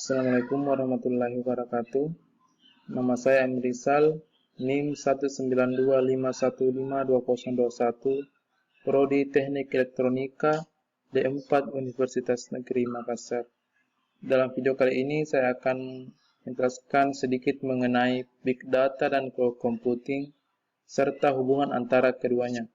Assalamualaikum warahmatullahi wabarakatuh. Nama saya M. Rizal, NIM 19251520021, Prodi Teknik Elektronika, D4 Universitas Negeri Makassar. Dalam video kali ini saya akan menjelaskan sedikit mengenai Big Data dan Cloud Computing, serta hubungan antara keduanya.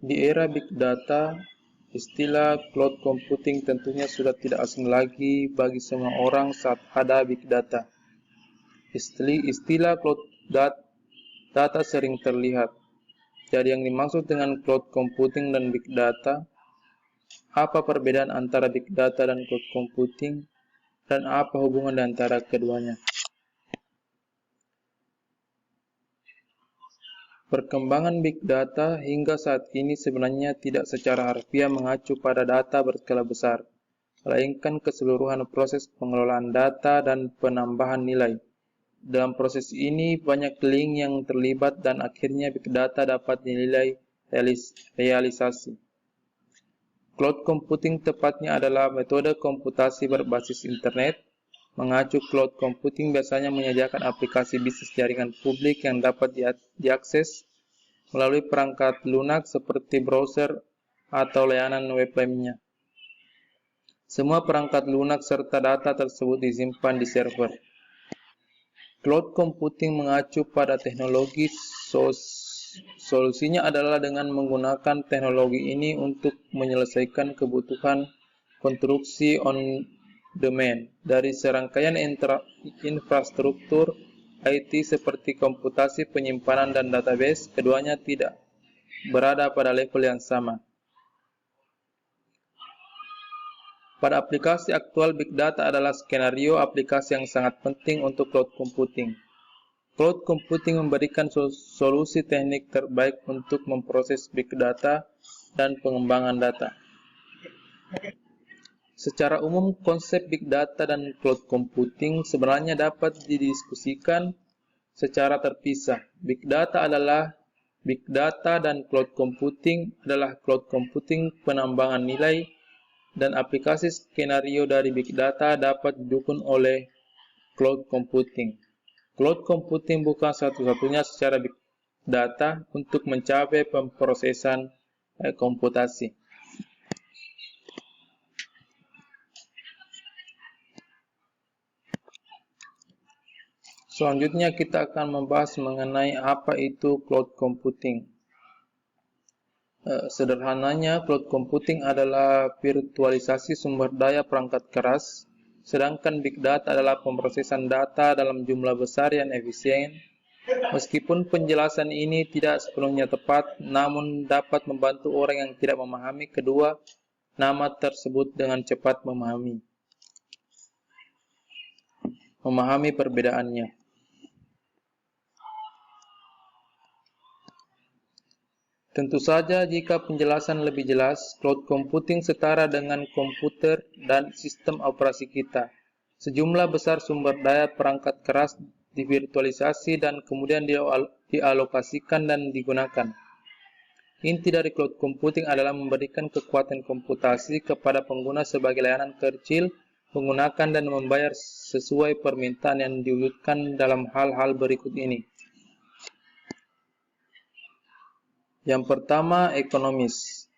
Di era Big Data, istilah Cloud Computing tentunya sudah tidak asing lagi bagi semua orang saat ada Big Data. Istilah Cloud Data sering terlihat. Jadi yang dimaksud dengan Cloud Computing dan Big Data, apa perbedaan antara Big Data dan Cloud Computing, dan apa hubungan antara keduanya? Perkembangan Big Data hingga saat ini sebenarnya tidak secara harfiah mengacu pada data berskala besar, melainkan keseluruhan proses pengelolaan data dan penambahan nilai. Dalam proses ini, banyak link yang terlibat dan akhirnya Big Data dapat dinilai realisasi. Cloud Computing tepatnya adalah metode komputasi berbasis internet. Mengacu Cloud Computing biasanya menyediakan aplikasi bisnis jaringan publik yang dapat diakses melalui perangkat lunak seperti browser atau layanan web lainnya. Semua perangkat lunak serta data tersebut disimpan di server. Cloud Computing mengacu pada teknologi solusinya adalah dengan menggunakan teknologi ini untuk menyelesaikan kebutuhan konstruksi on demand dari serangkaian infrastruktur IT seperti komputasi, penyimpanan, dan database. Keduanya tidak berada pada level yang sama. Pada aplikasi aktual, Big Data adalah skenario aplikasi yang sangat penting untuk Cloud Computing. Cloud Computing memberikan solusi teknik terbaik untuk memproses Big Data dan pengembangan data. Secara umum, konsep Big Data dan Cloud Computing sebenarnya dapat didiskusikan secara terpisah. Big Data dan Cloud Computing adalah Cloud Computing penambangan nilai, dan aplikasi skenario dari Big Data dapat didukung oleh Cloud Computing. Cloud Computing bukan satu-satunya secara Big Data untuk mencapai pemrosesan komputasi. Selanjutnya kita akan membahas mengenai apa itu Cloud Computing. Sederhananya, Cloud Computing adalah virtualisasi sumber daya perangkat keras, sedangkan Big Data adalah pemrosesan data dalam jumlah besar yang efisien. Meskipun penjelasan ini tidak sepenuhnya tepat, namun dapat membantu orang yang tidak memahami kedua nama tersebut dengan cepat memahami perbedaannya. Tentu saja, jika penjelasan lebih jelas, Cloud Computing setara dengan komputer dan sistem operasi kita. Sejumlah besar sumber daya perangkat keras divirtualisasi dan kemudian dialokasikan dan digunakan. Inti dari Cloud Computing adalah memberikan kekuatan komputasi kepada pengguna sebagai layanan kecil, menggunakan dan membayar sesuai permintaan yang diwujudkan dalam hal-hal berikut ini. Yang pertama, ekonomis.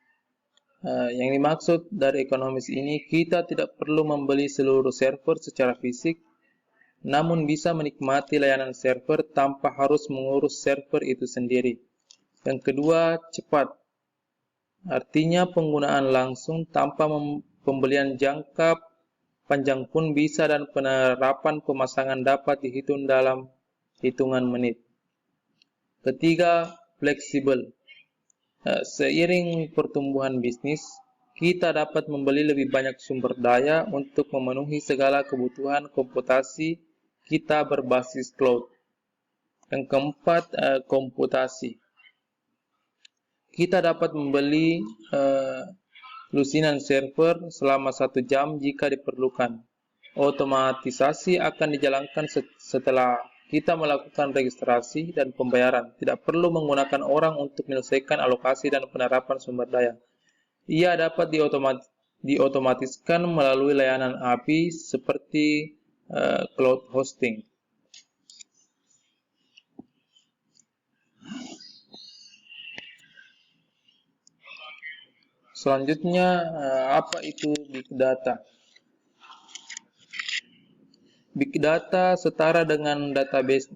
Yang dimaksud dari ekonomis ini, kita tidak perlu membeli seluruh server secara fisik, namun bisa menikmati layanan server tanpa harus mengurus server itu sendiri. Yang kedua, cepat. Artinya penggunaan langsung tanpa pembelian jangka panjang pun bisa, dan penerapan pemasangan dapat dihitung dalam hitungan menit. Ketiga, fleksibel. Seiring pertumbuhan bisnis, kita dapat membeli lebih banyak sumber daya untuk memenuhi segala kebutuhan komputasi kita berbasis cloud. Yang keempat, komputasi. Kita dapat membeli lusinan server selama 1 jam jika diperlukan. Otomatisasi akan dijalankan setelah Kita melakukan registrasi dan pembayaran. Tidak perlu menggunakan orang untuk menyelesaikan alokasi dan penerapan sumber daya. Ia dapat diotomatiskan melalui layanan API seperti cloud hosting. Selanjutnya, apa itu Big Data? Big Data setara dengan database.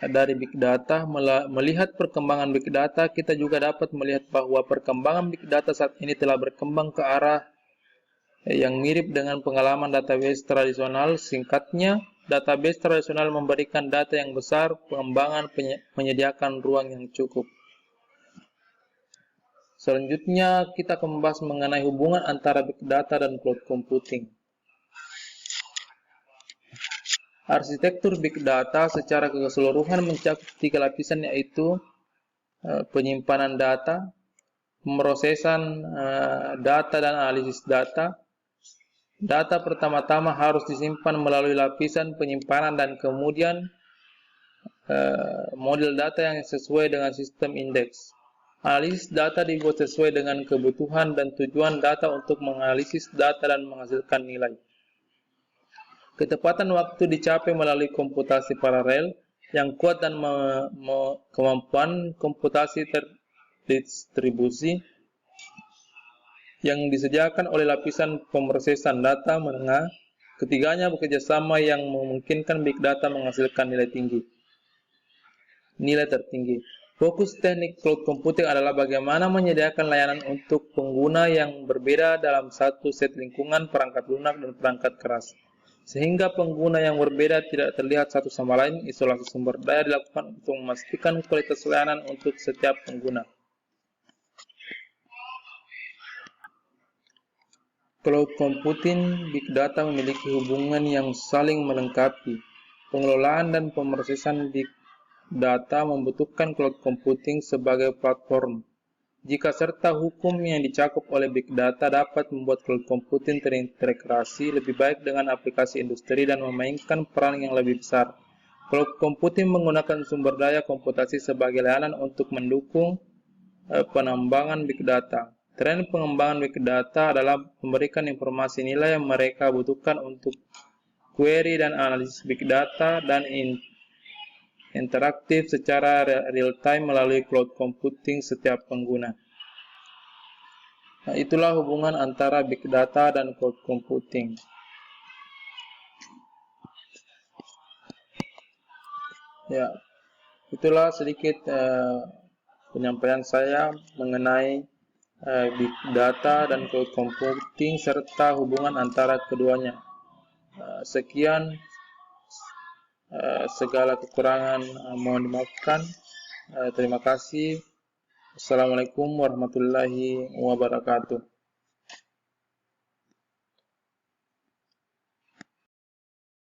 Dari Big Data, melihat perkembangan Big Data, kita juga dapat melihat bahwa perkembangan Big Data saat ini telah berkembang ke arah yang mirip dengan pengalaman database tradisional. Singkatnya, database tradisional memberikan data yang besar, pengembangan menyediakan ruang yang cukup. Selanjutnya, kita akan membahas mengenai hubungan antara Big Data dan Cloud Computing. Arsitektur Big Data secara keseluruhan mencakup 3 lapisan, yaitu penyimpanan data, pemrosesan data dan analisis data. Data pertama-tama harus disimpan melalui lapisan penyimpanan dan kemudian model data yang sesuai dengan sistem indeks. Analisis data dibuat sesuai dengan kebutuhan dan tujuan data untuk menganalisis data dan menghasilkan nilai. Ketepatan waktu dicapai melalui komputasi paralel yang kuat dan kemampuan komputasi terdistribusi yang disediakan oleh lapisan pemrosesan data menengah. Ketiganya bekerjasama yang memungkinkan Big Data menghasilkan nilai tertinggi. Fokus teknik cloud computing adalah bagaimana menyediakan layanan untuk pengguna yang berbeda dalam satu set lingkungan perangkat lunak dan perangkat keras, sehingga pengguna yang berbeda tidak terlihat satu sama lain. Isolasi sumber daya dilakukan untuk memastikan kualitas layanan untuk setiap pengguna. Cloud computing, Big Data memiliki hubungan yang saling melengkapi. Pengelolaan dan pemrosesan Big Data membutuhkan cloud computing sebagai platform. Jika serta hukum yang dicakup oleh Big Data dapat membuat cloud computing terintegrasi lebih baik dengan aplikasi industri dan memainkan peran yang lebih besar. Cloud computing menggunakan sumber daya komputasi sebagai layanan untuk mendukung pengembangan Big Data. Tren pengembangan Big Data adalah memberikan informasi nilai yang mereka butuhkan untuk query dan analisis Big Data dan interaktif secara real-time melalui cloud computing setiap pengguna. Nah, itulah hubungan antara Big Data dan cloud computing. Ya, itulah sedikit penyampaian saya mengenai Big Data dan cloud computing serta hubungan antara keduanya. Sekian. Segala kekurangan mohon dimaafkan. Terima kasih. Assalamualaikum warahmatullahi wabarakatuh.